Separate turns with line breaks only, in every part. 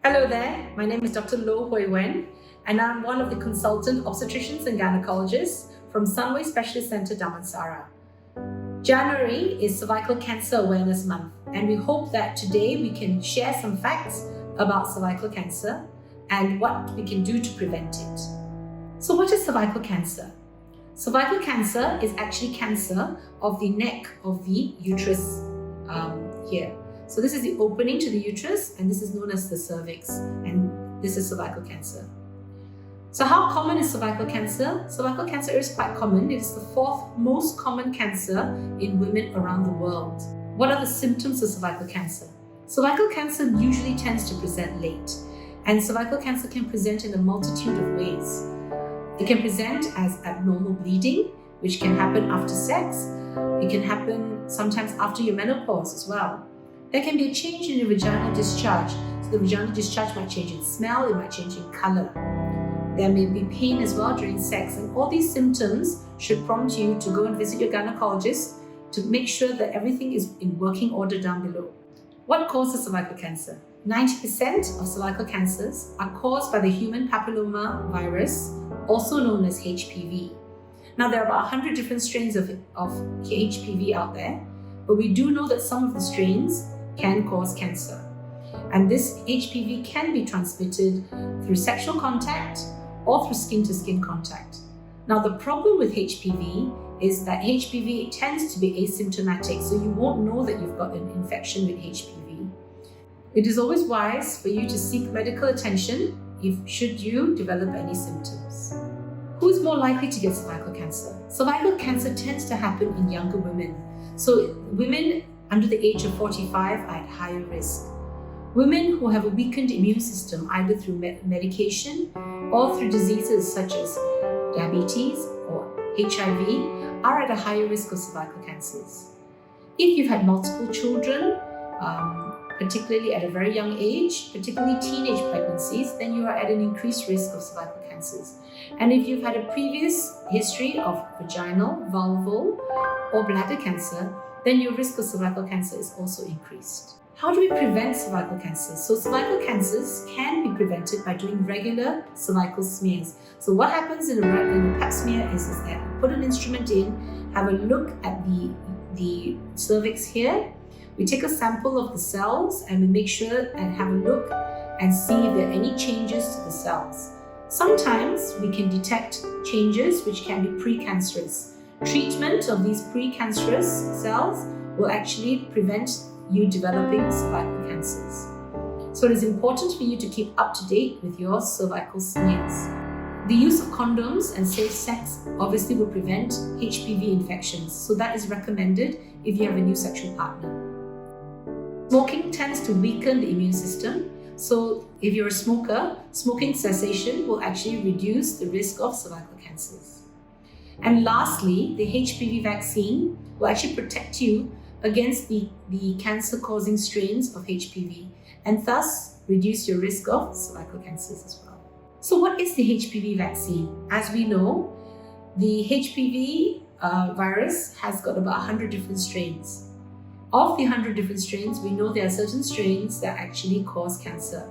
Hello there, my name is Dr. Loh Huey Wen, and I'm one of the consultant obstetricians and gynecologists from Sunway Specialist Center, Damansara. January is Cervical Cancer Awareness Month, and we hope that today we can share some facts about cervical cancer and what we can do to prevent it. So what is cervical cancer? Cervical cancer is actually cancer of the neck of the uterus here. So this is the opening to the uterus, and this is known as the cervix, and this is cervical cancer. So how common is cervical cancer? Cervical cancer is quite common. It is the fourth most common cancer in women around the world. What are the symptoms of cervical cancer? Cervical cancer usually tends to present late, and cervical cancer can present in a multitude of ways. It can present as abnormal bleeding, which can happen after sex. It can happen sometimes after your menopause as well. There can be a change in your vaginal discharge. So the vaginal discharge might change in smell, it might change in color. There may be pain as well during sex, and all these symptoms should prompt you to go and visit your gynecologist to make sure that everything is in working order down below. What causes cervical cancer? 90% of cervical cancers are caused by the human papillomavirus, also known as HPV. Now, there are about 100 different strains of HPV out there, but we do know that some of the strains can cause cancer. And this HPV can be transmitted through sexual contact or through skin-to-skin contact. Now, the problem with HPV is that HPV tends to be asymptomatic, so you won't know that you've got an infection with HPV. It is always wise for you to seek medical attention should you develop any symptoms. Who is more likely to get cervical cancer? Cervical cancer tends to happen in younger women. So women under the age of 45 are at higher risk. Women who have a weakened immune system, either through medication or through diseases such as diabetes or HIV, are at a higher risk of cervical cancers. If you've had multiple children, particularly at a very young age, particularly teenage pregnancies, then you are at an increased risk of cervical cancers. And if you've had a previous history of vaginal, vulval, or bladder cancer, then your risk of cervical cancer is also increased. How do we prevent cervical cancer? So cervical cancers can be prevented by doing regular cervical smears. So what happens in a pap smear is that we put an instrument in, have a look at the cervix here. We take a sample of the cells and we make sure and have a look and see if there are any changes to the cells. Sometimes we can detect changes which can be precancerous. Treatment of these precancerous cells will actually prevent you developing cervical cancers. So it is important for you to keep up to date with your cervical smears. The use of condoms and safe sex obviously will prevent HPV infections, so that is recommended if you have a new sexual partner. Smoking tends to weaken the immune system, so if you're a smoker, smoking cessation will actually reduce the risk of cervical cancers. And lastly, the HPV vaccine will actually protect you against the cancer-causing strains of HPV and thus reduce your risk of cervical cancers as well. So what is the HPV vaccine? As we know, the HPV virus has got about 100 different strains. Of the 100 different strains, we know there are certain strains that actually cause cancer.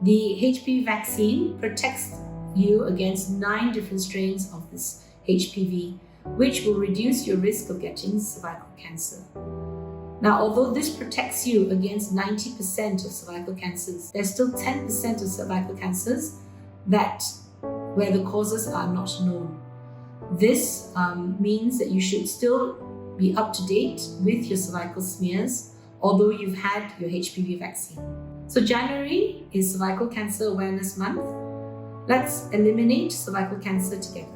The HPV vaccine protects you against 9 different strains of this HPV, which will reduce your risk of getting cervical cancer. Now, although this protects you against 90% of cervical cancers, there's still 10% of cervical cancers where the causes are not known. This means that you should still be up to date with your cervical smears, although you've had your HPV vaccine. So January is Cervical Cancer Awareness Month. Let's eliminate cervical cancer together.